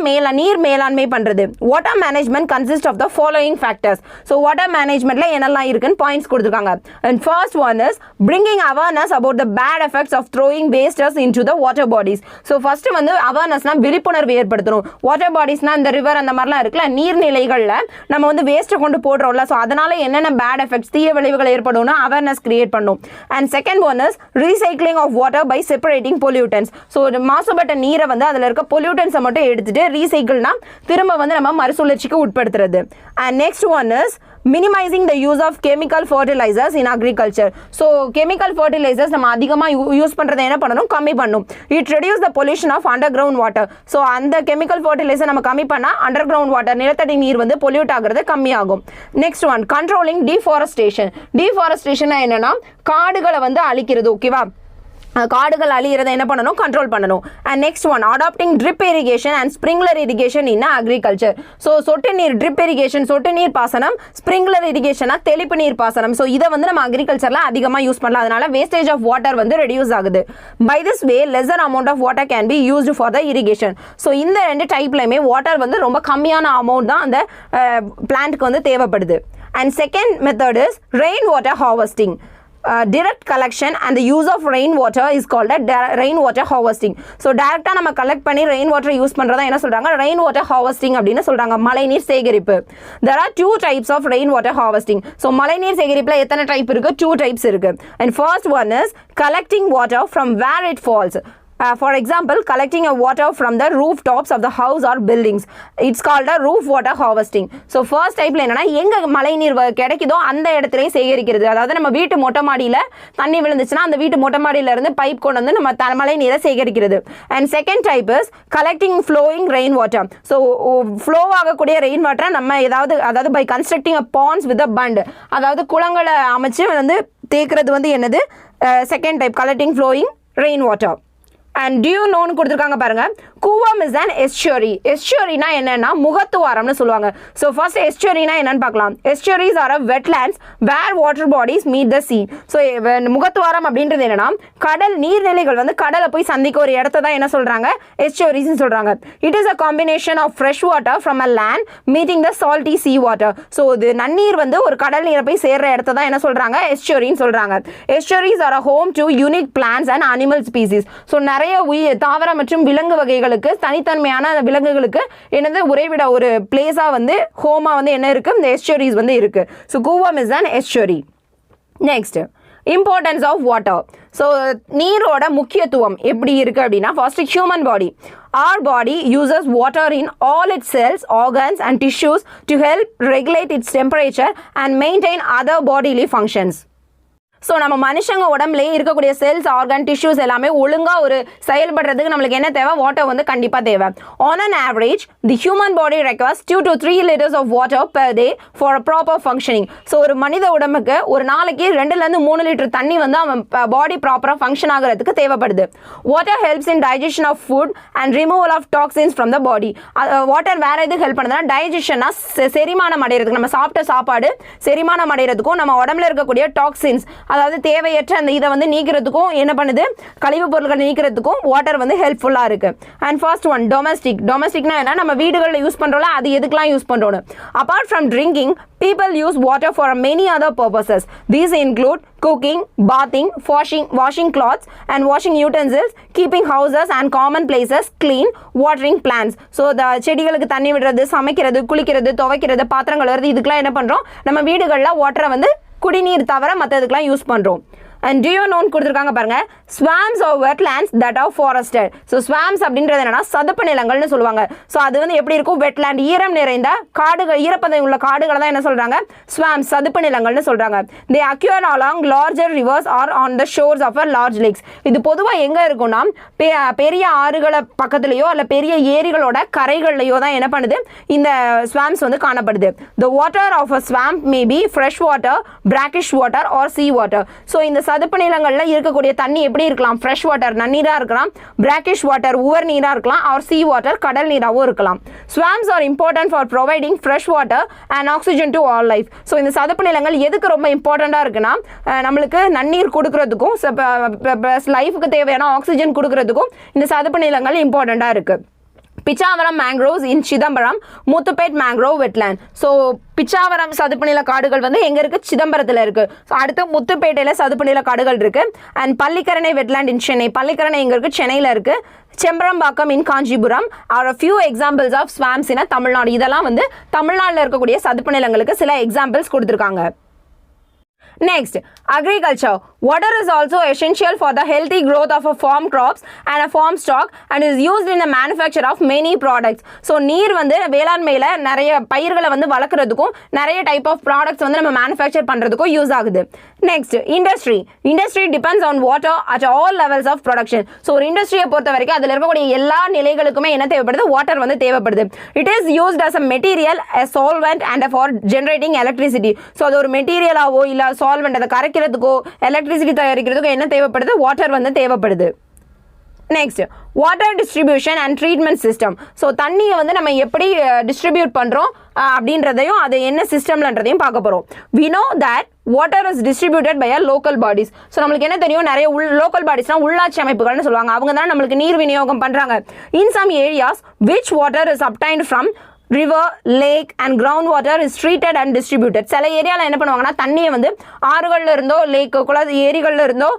நீர் மேலாண்மை பண்ணுறது. Water management consist of the following factors. So water managementல என்னெல்லாம் இருக்குன்னு பாயிண்ட்ஸ் கொடுத்திருக்காங்க. And first one is bringing awareness about the bad effects of throwing wastes into the water bodies. So first வந்து awarenessனா விழிப்புணர்வு ஏற்படுத்தணும். வாட்டர் பாடிஸ்னா இந்த ரிவர் அந்த மாதிரிலாம் இருக்குல்ல, நீர்நிலைகள்ல நம்ம வந்து வேஸ்ட்டை கொண்டு போடுறோம்ல, ஸோ அதனால என்னென்ன பேட் எஃபெக்ட்ஸ், தீய விளைவுகள் ஏற்படும்னு அவேர்னஸ் கிரியேட் பண்ணும். And second one is recycling of water by separating pollutants. So மாசுபட்ட நீரை வந்து அதில் இருக்க பொல்யூட்டன்ஸை மட்டும் எடுத்துட்டு ரீசைக்கிள்னா திரும்ப வந்து நம்ம மறுசுழற்சிக்கு உட்படுத்துறது. And next one is minimizing the use of chemical fertilizers in agriculture. So chemical fertilizers நம்ம அதிகமாக யூஸ் பண்ணுறதை என்ன பண்ணணும், கம்மி பண்ணணும். It reduce the pollution of underground water. So அந்த chemical fertilizer நம்ம கம்மி பண்ணால் underground water, நிலத்தடி நீர் வந்து பொல்யூட் ஆகிறது கம்மியாகும். Next one controlling deforestation. Deforestation என்னன்னா காடுகளை வந்து அழிக்கிறது. ஓகேவா? காடுகள் அழியிறதை என்ன பண்ணணும், கண்ட்ரோல் பண்ணணும். And next one adopting drip irrigation and sprinkler irrigation in agriculture. So சொட்டு நீர் ட்ரிப் இரிகேஷன், சொட்டு நீர் பாசனம், ஸ்ப்ரிங்க்லர் இரிகேஷனா தெளிப்பு நீர் பாசனம். ஸோ இதை வந்து நம்ம அக்ரிகல்ச்சரில் அதிகமாக யூஸ் பண்ணலாம். அதனால வேஸ்டேஜ் ஆஃப் வாட்டர் வந்து ரெடியூஸ் ஆகுது. By this way lesser amount of water can be used for the irrigation. So இந்த ரெண்டு டைப்லையுமே வாட்டர் வந்து ரொம்ப கம்மியான அமௌண்ட் தான் அந்த பிளான்ட்டுக்கு வந்து தேவைப்படுது. And second method is rain water harvesting. direct collection and the use of rainwater is called a rainwater harvesting. So டைரக்டா நம்ம கலெக்ட் பண்ணி ரெயின் வாட்டர் யூஸ் பண்றதா என்ன சொல்றாங்க, ரெயின் வாட்டர் ஹார்வெஸ்டிங் அப்படின்னு சொல்றாங்க, மழைநீர் சேகரிப்பு. There are 2 types of rainwater harvesting. So மழைநீர் சேகரிப்புல எத்தனை டைப் இருக்கு, 2 types இருக்கு. And first one is collecting water from where it falls. For example, collecting a water from the rooftops of the house or buildings. It's called a roof water harvesting. So first type என்னன்னா எங்க மழைநீர் கிடைக்குதோ அந்த இடத்துலயே சேகரிக்கிறது. அதாவது நம்ம வீட்டு மொட்டை மாடியில தண்ணி விழுந்துச்சுன்னா அந்த வீட்டு மொட்டை மாடியில இருந்து பைப் கொண்டு வந்து நம்ம மழைநீரை சேகரிக்கிறது. And second type is collecting flowing rain water. So flow ஆகக்கூடிய ரெயின் வாட்டரை நம்ம அதாவது by constructing a ponds with a bund, அதாவது குளங்களை அமைச்சு வந்து தேக்கிறது வந்து என்னது, second type collecting flowing rain water. And do you know கொடுத்திருக்காங்க பாருங்க, கூவம் is an estuary. Estuaryனா என்னன்னா முகத்துவாரம்னு சொல்லுவாங்க. So first estuaryனா என்னன்னு பார்க்கலாம். Estuaries are a wetlands where water bodies meet the sea. So முகத்துவாரம் அப்படின்றது என்னன்னா கடல் நீர்நிலைகள் வந்து கடலை போய் சந்திக்க ஒரு இடத்தை தான் என்ன சொல்றாங்க, estuaries சொல்றாங்க. It is a combination of fresh water from a land meeting the salty sea water. So இது நன்னீர் வந்து ஒரு கடல் நீரை போய் சேர்ற இடத்தை தான் என்ன சொல்றாங்க, estuaryன்னு சொல்றாங்க. Estuaries are a home to unique plants and animal species. So நிறைய தாவர மற்றும் விலங்கு வகைகளுக்கு தனித்தன்மையான விலங்குகளுக்கு என்னது உறைவிட ஒரு பிளேஸாக வந்து ஹோமா வந்து என்ன இருக்குது, இந்த எஸ்டரிஸ் வந்து இருக்குது. So Cooum is an estuary. Next, importance of water. So நீரோட முக்கியத்துவம் எப்படி இருக்குது அப்படின்னா, first human body. Our body uses water in all its cells, organs and tissues to help regulate its temperature and maintain other bodily functions. So நம்ம மனுஷங்க உடம்புலேயே இருக்கக்கூடிய cells, organ, tissues எல்லாமே ஒழுங்காக ஒரு செயல்படுறதுக்கு நம்மளுக்கு என்ன தேவை, வாட்டர் வந்து கண்டிப்பாக தேவை. On an average the human body requires 2 to 3 liters of water per day for a proper functioning. So ஒரு மனித உடம்புக்கு ஒரு நாளைக்கு 2-3 லிட்டர் தண்ணி வந்து அவன் பாடி ப்ராப்பராக ஃபங்க்ஷன் ஆகிறதுக்கு தேவைப்படுது. Water helps in digestion of food and removal of toxins from the body. Water வேறு எது ஹெல்ப் பண்ணுதுன்னா, டைஜஷனாக செரிமானம் அடைகிறதுக்கு, நம்ம சாப்பிட்ட சாப்பாடு செரிமானம் அடைகிறதுக்கும், நம்ம உடம்புல இருக்கக்கூடிய டாக்ஸின்ஸ் அதாவது தேவையற்ற அந்த இதை வந்து நீக்கிறதுக்கும் என்ன பண்ணுது, கழிவுப் பொருட்களை நீக்கிறதுக்கும் வாட்டர் வந்து ஹெல்ப்ஃபுல்லாக இருக்குது. அண்ட் ஃபர்ஸ்ட் ஒன் டொமஸ்டிக்னா என்ன, நம்ம வீடுகளில் யூஸ் பண்ணுறோம்ல, அது எதுக்கெலாம் யூஸ் பண்ணுறோம். Apart from drinking, people use water for many other purposes. These include cooking, bathing, washing clothes and washing utensils, keeping houses and common places clean, watering plants. So the செடிகளுக்கு தண்ணி விடுறது, சமைக்கிறது, குளிக்கிறது, துவைக்கிறது, பாத்திரம் கழுவுறது, இதுக்கெல்லாம் என்ன பண்ணுறோம், நம்ம வீடுகளில் வாட்டரை வந்து குடிநீர் தவிர மற்றதுக்கெல்லாம் யூஸ் பண்ணுறோம். அண்ட் டியூ நோன் கொடுத்துருக்காங்க பாருங்க, swamps are wetlands that are forested. So swamps அப்படின்றது என்னன்னா சதுப்பு நிலங்கள்னு சொல்லுவாங்க. ஸோ அது வந்து எப்படி இருக்கும், வெட்லேண்ட், ஈரம் நிறைந்த காடுகள், ஈரப்பதம் உள்ள காடுகளை தான் என்ன சொல்கிறாங்க, ஸ்வாம்ஸ், சதுப்பு நிலங்கள்னு சொல்கிறாங்க. They occur along larger rivers or on the shores of a large lakes. இது பொதுவாக எங்கே இருக்கும்னா, பெரிய ஆறுகளை பக்கத்துலையோ அல்ல பெரிய ஏரிகளோட கரைகள்லையோ தான் என்ன பண்ணுது, இந்த ஸ்வாம்ஸ் வந்து காணப்படுது. The water of a swamp may be fresh water, brackish water or sea water. So இந்த சதுப்பு நிலங்களில் இருக்கக்கூடிய தண்ணி எப்படி இருக்கலாம், ஃப்ரெஷ் வாட்டர் நன்னீராக இருக்கலாம், பிராக்கிஷ் வாட்டர் உவர் நீராக இருக்கலாம், ஆர் சீ வாட்டர் கடல் நீராகவும் இருக்கலாம். Swarms are important for providing fresh water and oxygen to all life. So இந்த சதுப்பு நிலங்கள் எதுக்கு ரொம்ப இம்பார்ட்டண்ட்டாக இருக்குன்னா, நம்மளுக்கு நன்னீர் கொடுக்கறதுக்கும் லைஃபுக்கு தேவையான ஆக்சிஜன் கொடுக்கறதுக்கும் இந்த சதுப்பு நிலங்கள் இம்பார்ட்டண்ட்டாக இருக்குது. Pichavaram mangroves in Chidambaram, Muthupet mangrove wetland. So Pichavaram சதுப்பு நில காடுகள் வந்து எங்கே இருக்குது, சிதம்பரத்தில் இருக்குது. ஸோ அடுத்து முத்துப்பேட்டையில் சதுப்பு நில காடுகள் இருக்குது. And Pallikaranai wetland in Chennai, Pallikaranai எங்கே இருக்குது, சென்னையில் இருக்குது. Chembarambakkam in Kanchipuram are few examples of swamps in Tamil Nadu. இதெல்லாம் வந்து தமிழ்நாட்டில் இருக்கக்கூடிய சதுப்பு நிலங்களுக்கு சில எக்ஸாம்பிள்ஸ் கொடுத்துருக்காங்க. Next, agriculture. Water is also essential for the healthy growth of a farm crops and a farm stock and is used in the manufacture of many products. So நீர் வந்து வேளாண்மையில் நிறைய பயிர்களை வந்து வளர்க்குறதுக்கும் நிறைய டைப் ஆஃப் ப்ராடக்ட்ஸ் வந்து நம்ம manufacture பண்ணுறதுக்கும் யூஸ் ஆகுது. Next, industry depends on water at all levels of production. So ஒரு இண்டஸ்ட்ரியை பொறுத்த வரைக்கும் அதில் இருக்கக்கூடிய எல்லா நிலைகளுக்குமே என்ன தேவைப்படுது, வாட்டர் வந்து தேவைப்படுது. It is used as a material, a solvent and for generating electricity. So அது ஒரு மெட்டீரியலாவோ இல்லை சால்வெண்ட், அதை கரைக்கிறதுக்கோ எலக்ட்ரிசிட்டி தயாரிக்கிறதுக்கோ என்ன தேவைப்படுது, வாட்டர் வந்து தேவைப்படுது. Next, water distribution and treatment system. So தண்ணியை வந்து நம்ம எப்படி டிஸ்ட்ரிபியூட் பண்ணுறோம் அப்படின்றதையும் அது என்ன சிஸ்டம்லன்றதையும் பார்க்க போகிறோம். We know that water is distributed by a local bodies. So நம்மளுக்கு என்ன தெரியும், நிறைய லோக்கல் பாடிஸ்னால் உள்ளாட்சி அமைப்புகள்னு சொல்லுவாங்க. அவங்க தான் நம்மளுக்கு நீர் விநியோகம் பண்ணுறாங்க. In some areas which water is obtained from river, lake and ground water is treated and distributed. சில ஏரியாவில் என்ன பண்ணுவாங்கன்னா, தண்ணியை வந்து ஆறுகளில் இருந்தோ லேக்கு குளம் ஏரிகளில் இருந்தோ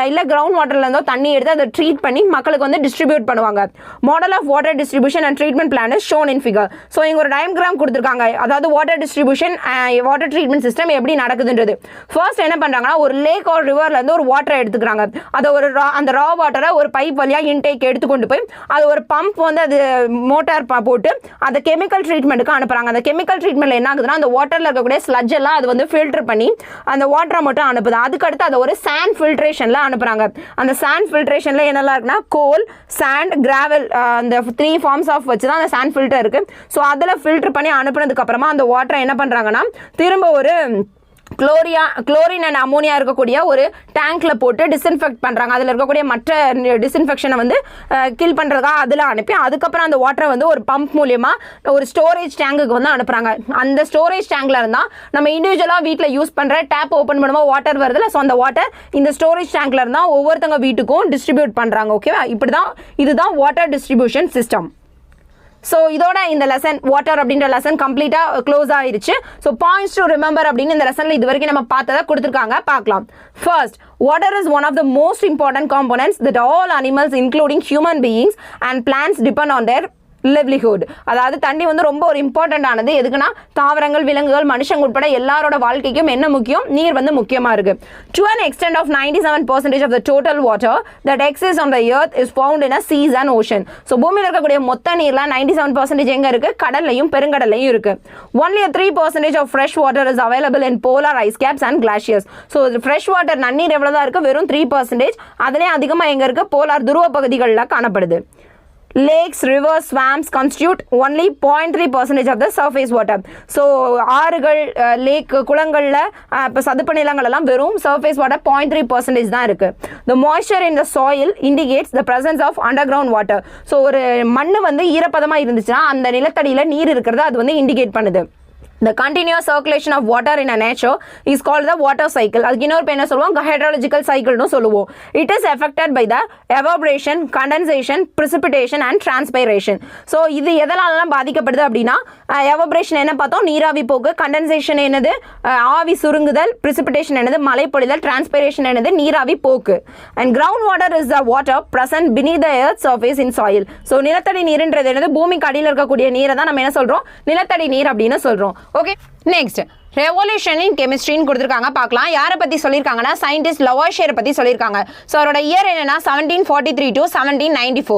இல்லை கிரவுண்ட் வாட்டரில் இருந்தோ தண்ணி எடுத்து அதை ட்ரீட் பண்ணி மக்களுக்கு வந்து டிஸ்ட்ரிபியூட் பண்ணுவாங்க. Model of water distribution and treatment plan is shown in figure. So இங்கே ஒரு டயக்ராம் கொடுத்துருக்காங்க, அதாவது water distribution water treatment system எப்படி நடக்குதுன்றது. ஃபர்ஸ்ட் என்ன பண்ணுறாங்கன்னா, ஒரு லேக் ஒரு ரிவர்லேருந்து ஒரு வாட்டரை எடுத்துக்கிறாங்க. அதை அந்த ரா வாட்டரை ஒரு பைப் வழியாக இன்டேக் எடுத்துக்கொண்டு போய் அது ஒரு பம்ப் வந்து அது மோட்டார் போட்டு அதை கெமிக்கல் ட்ரீட்மெண்ட்டுக்கு அனுப்புறாங்க. அந்த கெமிக்கல் ட்ரீட்மெண்ட்ல என்ன ஆகுதுன்னா, அந்த வாட்டர்ல இருக்கக்கூடிய ஸ்லட்ஜ் எல்லாம் அது வந்து ஃபில்டர் பண்ணி அந்த வாட்டரை மட்டும் அனுப்புது. அதுக்கடுத்து அதை ஒரு சாண்ட் ஃபில்ட்ரேஷன்ல அனுப்புறாங்க. அந்த சாண்ட் ஃபில்ட்ரேஷன்ல என்னெல்லாம் இருக்குன்னா, கோல், சாண்ட், கிராவல், அந்த 3 ஃபார்ம்ஸ் ஆஃப் வச்சு தான் அந்த சாண்ட் ஃபில்டர் இருக்கு. ஸோ அதில் ஃபில்டர் பண்ணி அனுப்புனதுக்கு அப்புறமா அந்த வாட்டரை என்ன பண்றாங்கன்னா, திரும்ப ஒரு குளோரின் அண்ட் அமோனியா இருக்கக்கூடிய ஒரு டேங்க்ல போட்டு டிஸ்இன்ஃபெக்ட் பண்ணுறாங்க. அதில் இருக்கக்கூடிய மற்ற டிஸ்இன்ஃபெக்ஷனை வந்து கில் பண்ணுறதுக்காக அதில் அனுப்பி அதுக்கப்புறம் அந்த வாட்டரை வந்து ஒரு பம்ப் மூலியமாக ஒரு ஸ்டோரேஜ் டேங்குக்கு வந்து அனுப்புகிறாங்க. அந்த ஸ்டோரேஜ் டேங்கில் இருந்தால் நம்ம இண்டிவிஜுவலாக வீட்டில் யூஸ் பண்ணுற டேப் ஓப்பன் பண்ணும்போது வாட்டர் வருதுல, ஸோ அந்த வாட்டர் இந்த ஸ்டோரேஜ் டேங்கில் இருந்தால் ஒவ்வொருத்தங்க வீட்டுக்கும் டிஸ்ட்ரிபியூட் பண்ணுறாங்க. ஓகேவா, இதுதான் வாட்டர் டிஸ்ட்ரிபியூஷன் சிஸ்டம். ஸோ இதோட இந்த லெசன் வாட்டர் அப்படின்ற லெசன் கம்ப்ளீட்டாக க்ளோஸ் ஆயிருச்சு. ஸோ பாயிண்ட்ஸ் டு ரிமெம்பர் அப்படின்னு இந்த லெசனில் இது வரைக்கும் நம்ம பார்த்ததை கொடுத்துருக்காங்க, பார்க்கலாம். First, water is one of the most important components that all animals including human beings and plants depend on their livelihood. அதாவது தண்ணி வந்து ரொம்ப ஒரு இம்பார்ட்டன்ட் ஆனது. எதுக்குன்னா தாவரங்கள், விலங்குகள், மனுஷங்க உட்பட எல்லாரோட வாழ்க்கைக்கும் என்ன முக்கியம்? நீர் வந்து முக்கியமா இருக்கு. To an extent of 97% of the total water that exists on the earth is found in a seas and ocean. So பூமியில இருக்கக்கூடிய மொத்த நீர்ல 97% எங்க இருக்கு? கடல்லையும் பெருங்கடல்லையும் இருக்கு. Only 3% of fresh water is available in polar ice caps and glaciers. So fresh water நன்னீர் எவ்வளவுதான் இருக்கு? வெறும் 3%. அதிலே அதிகமா எங்க இருக்கு? போலார் துருவ பகுதிகளில் காணப்படுது. Lakes, rivers, swamps constitute only 0.3% of the surface water. So ஆறுகள், லேக், குளங்கள்ல இப்போ சதுப்பு நிலங்கள் எல்லாம் வெறும் surface water 0.3% தான் இருக்கு. The moisture in the soil indicates the presence of underground water. So ஒரு மண்ணு வந்து ஈரப்பதமா இருந்துச்சுன்னா அந்த நிலத்தடியில நீர் இருக்கிறது அது வந்து இண்டிகேட் பண்ணுது. The continuous circulation of water in a nature is called the water cycle. அதுக்கு இன்னொரு பேர் என்ன சொல்லுவோம்? hydrological cycle னு சொல்லுவோம். It is affected by the evaporation, condensation, precipitation and transpiration. So இது எதனாலலாம் பாதிக்கப்படுது அப்படின்னா evaporation என்ன பார்த்தோம்? நீராவி போக்கு. condensation என்னது? ஆவி சுருங்குதல். precipitation என்னது? மழை பொழிதல். transpiration என்னது? நீராவி போக்கு. And groundwater is the water present beneath the earth's surface in soil. So நிலத்தடி நீர்ன்றது என்னது? பூமிக்கு அடியில் இருக்கக்கூடிய நீரை தான் நம்ம என்ன சொல்றோம்? நிலத்தடி நீர் அப்படின்னு சொல்றோம். Okay, next, ரெவல்யூஷன் இன் கெமிஸ்ட்ரின்னு கொடுத்துருக்காங்க, பார்க்கலாம். யாரை பற்றி சொல்லியிருக்காங்கன்னா சயின்டிஸ்ட் லவாஷியரை பற்றி சொல்லியிருக்காங்க. ஸோ அவரோட இயர் என்னன்னா 1743 to 1794.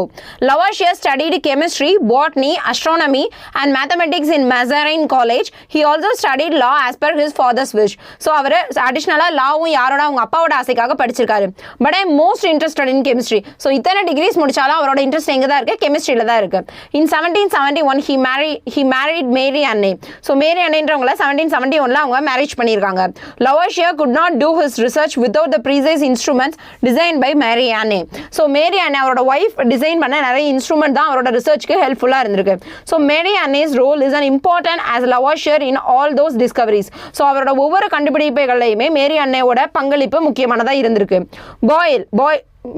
Lavoisier studied chemistry, botany, astronomy and mathematics in Mazarin College. He also studied law as per his father's wish. So அவர் அடிஷ்னலாக லாவும் யாரோட அவங்க அப்பாவோட ஆசைக்காக படிச்சிருக்காரு. But I most interested in chemistry. So இத்தனை டிகிரிஸ் முடிச்சாலும் அவரோட இன்ட்ரெஸ்ட் எங்கே தான் இருக்குது? கெமிஸ்ட்ரியில் தான் இருக்குது. இன் 1771 he married மேரி அன்னே. ஸோ மேரி அன்னேன்றவங்கள 1771 அவங்க மேரேஜ் பண்ணிருக்காங்க. லவாஷியர் could not do his research without the precise instruments designed by Mary Anne. So Mary Anne அவரோட வைஃப் டிசைன் பண்ண நிறைய இன்ஸ்ட்ருமெண்ட் தான் அவரோட ரிசர்ச்க்கு ஹெல்ப்ஃபுல்லா இருந்திருக்கு. So Mary Anne's role is an important as Lavoisier in all those discoveries. So அவரோட ஒவ்வொரு கண்டுபிடிப்புகளையுமே மேரி அன்னையோட பங்களிப்பு முக்கியமானதா இருந்திருக்கு.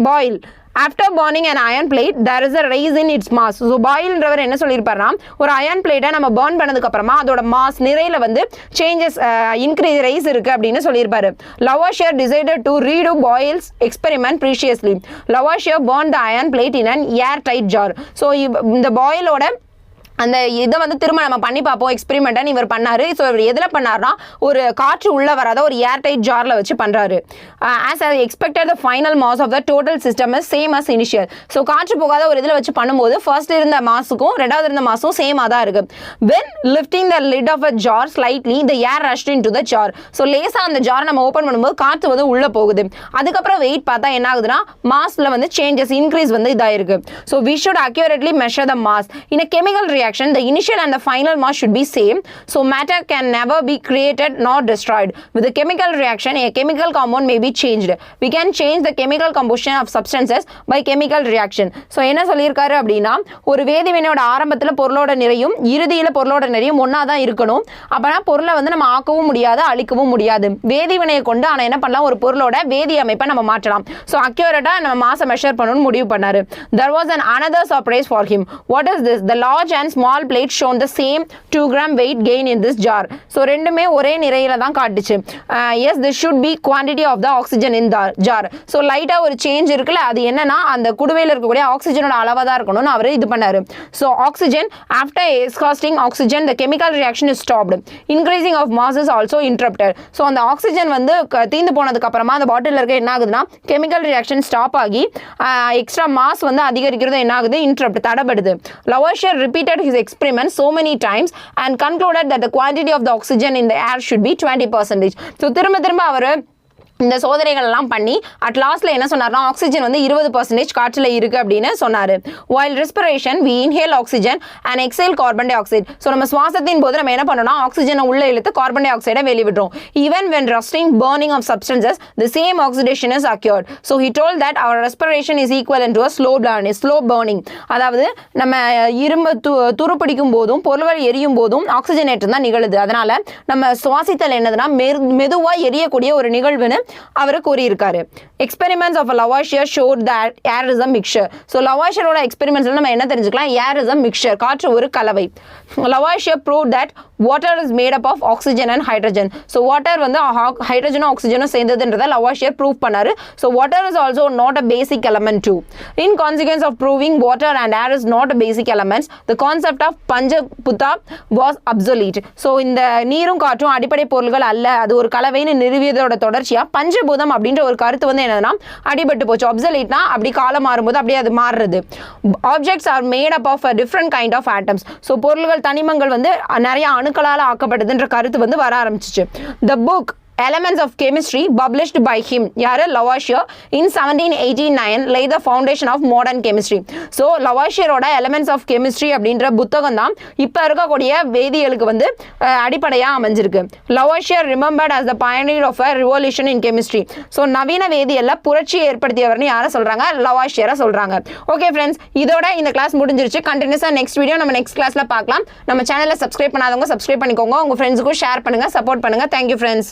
Boyle After burning an iron plate, there is a rise in its mass. So பாயில்ன்றவர் என்ன சொல்லியிருப்பாருன்னா, ஒரு அயன் பிளேட்டை நம்ம பர்ன் பண்ணதுக்கு அப்புறமா அதோட மாஸ் நிறையில வந்து சேஞ்சஸ் இன்க்ரீஸ் ரைஸ் இருக்கு அப்படின்னு சொல்லியிருப்பாரு. லவாஷியர் decided to redo Boyle's experiment preciously. Lavoisier burned the iron plate in an airtight jar. So இந்த பாயிலோட அந்த இதை வந்து திரும்ப நம்ம பண்ணி பார்ப்போம் எக்ஸ்பெரிமெண்ட்டாக இவர் பண்ணாரு. ஸோ இவர் எதில் பண்ணார்னா ஒரு காற்று உள்ள வராத ஒரு ஏர்டைட் ஜாரில் வச்சு பண்ணுறாரு. As I expected the final mass of the total system is same as initial. So காற்று போகாத ஒரு இதில் வச்சு பண்ணும்போது ஃபர்ஸ்ட் இருந்த மாஸுக்கும் ரெண்டாவது இருந்த மாஸும் சேமாக தான் இருக்குது. When lifting the lid of a jar slightly the air rushed in to the jar. So லேசாக அந்த ஜார் நம்ம ஓப்பன் பண்ணும்போது காற்று வந்து உள்ளே போகுது. அதுக்கப்புறம் வெயிட் பார்த்தா என்ன ஆகுதுன்னா மாஸில் வந்து சேஞ்சஸ் இன்க்ரீஸ் வந்து இதாயிருக்கு. So we should accurately measure the mass in a chemical reaction. The initial and the final mass should be same. So matter can never be created nor destroyed. With a chemical reaction, a chemical compound may be changed. We can change the chemical composition of substances by chemical reaction. So என்ன சொல்லியிருக்காரு அப்படின்னா, ஒரு வேதிவினையோட ஆரம்பத்தில் பொருளோட நிறையும் இறுதியில் பொருளோட நிறையும் ஒன்றா தான் இருக்கணும். அப்போனா பொருளை வந்து நம்ம ஆக்கவும் முடியாது, அழிக்கவும் முடியாது. வேதிவினையை கொண்டு ஆனால் என்ன பண்ணலாம், ஒரு பொருளோட வேதி அமைப்பை நம்ம மாற்றலாம். ஸோ அக்யூரேட்டாக நம்ம மாசை மெஷர் பண்ணணும்னு முடிவு பண்ணாரு. There was an another surprise for him. What is this? The large and small plate shown the same 2 gram weight gain in this jar. So ரெண்டுமே ஒரே நிறையில தான் காட்டுச்சு. Yes, this should be quantity of the oxygen in the jar. So லைட்டா ஒரு change இருக்குல்ல, அது என்னன்னா அந்த குடுவையில் இருக்கக்கூடிய ஆக்சிஜனோட அளவா தான் இருக்கணும்னு அவர் இது பண்ணாரு. So oxygen after exhausting oxygen the chemical reaction is stopped. Increasing of mass is also interrupted. So அந்த ஆக்சிஜன் வந்து தீந்து போனதுக்கு அப்புறமா அந்த பாட்டில் இருக்க என்ன ஆகுதுன்னா கெமிக்கல் ரியாக்ஷன் ஸ்டாப் ஆகி எக்ஸ்ட்ரா மாஸ் வந்து அதிகரிக்கிறது என்ன ஆகுது, interrupt தடபடுது. Lavoisier repeated his experiment so many times and concluded that the quantity of the oxygen in the air should be 20%. So திரும்ப அவர் இந்த சோதனைகள் எல்லாம் பண்ணி அட் லாஸ்ட்ல என்ன சொன்னார்னா ஆக்சிஜன் வந்து 20% காற்றில் இருக்கு அப்படின்னு சொன்னாரு. while respiration we inhale oxygen and exhale carbon dioxide. So நம்ம சுவாசத்தின் போது நம்ம என்ன பண்ணோம்னா ஆக்சிஜனை உள்ள இழுத்து கார்பன் டை ஆக்சைடை வெளியே விடுறோம். even when rusting burning of substances the same oxidation is occurred. so he told that our respiration is equivalent to a slow burning. அதாவது நம்ம இரும்பு துருப்பிடிக்கும் போதும் பொருள்கள் எரியும் போதும் ஆக்சிஜனேற்றம் தான் நிகழுது. அதனால நம்ம சுவாசித்தல் என்னதுன்னா மெதுவாக எரியக்கூடிய ஒரு நிகழ்வுன்னு அவர் கூறியிருக்காரு. Experiments of Lavoisier showed that air is a mixture. So லவாஷியரோட எக்ஸ்பெரிமெண்ட்ஸ்ல நம்ம என்ன தெரிஞ்சுக்கலாம், ஏர் இஸ் அ மிக்சர், காற்று ஒரு கலவை. Lavoisier prove that water is made up of oxygen and hydrogen. So water வந்து ஹைட்ரஜனும் ஆக்சிஜனும் சேர்ந்ததுன்றதை லவாஷியர் ப்ரூவ் பண்ணாரு. So water is also not a basic element too. In consequence of proving water and air is not a basic elements, the concept of panchabhuta was obsolete. So இந்த நீரும் காற்றும் அடிப்படை பொருள்கள் அல்ல, அது ஒரு கலவைன்னு நிறுவியதோட தொடர்ச்சியாக பஞ்சபூதம் அப்படின்ற ஒரு கருத்து வந்து என்னதுன்னா அடிபட்டு போச்சு. அப்சொலீட்னா அப்படி காலம் மாறும்போது அப்படியே அது மாறுறது. Objects are made up of a different kind of atoms. So பொருள்கள் தனிமங்கள் வந்து நிறைய அணுக்களால் ஆக்கப்பட்டதுன்ற கருத்து வந்து வர ஆரம்பிச்சிச்சு. The book Elements of Chemistry published by him, யாரு, Lavoisier, in 1789 laid the foundation of modern chemistry. So லவாஷியரோட Elements of Chemistry அப்படின்ற புத்தகம் தான் இப்போ இருக்கக்கூடிய வேதியியலுக்கு வந்து அடிப்படையாக அமைஞ்சிருக்கு. லவாஷியர் remembered as the pioneer of a revolution in chemistry. So நவீன வேதியியல்ல புரட்சியை ஏற்படுத்தியவர்னு யாரை சொல்கிறாங்க, லவாஷியரை சொல்கிறாங்க. ஓகே ஃப்ரெண்ட்ஸ், இதோட இந்த கிளாஸ் முடிஞ்சிருச்சு. கண்டினியூஸாக நெக்ஸ்ட் வீடியோ நம்ம நெக்ஸ்ட் கிளாஸில் பார்க்கலாம். நம்ம சேனலை சப்ஸ்கிரைப் பண்ணாதவங்க சப்ஸ்கிரைப் பண்ணிக்கோங்க, உங்கள் ஃப்ரெண்ட்ஸுக்கும் ஷேர் பண்ணுங்கள், சப்போர்ட் பண்ணுங்கள். Thank you friends.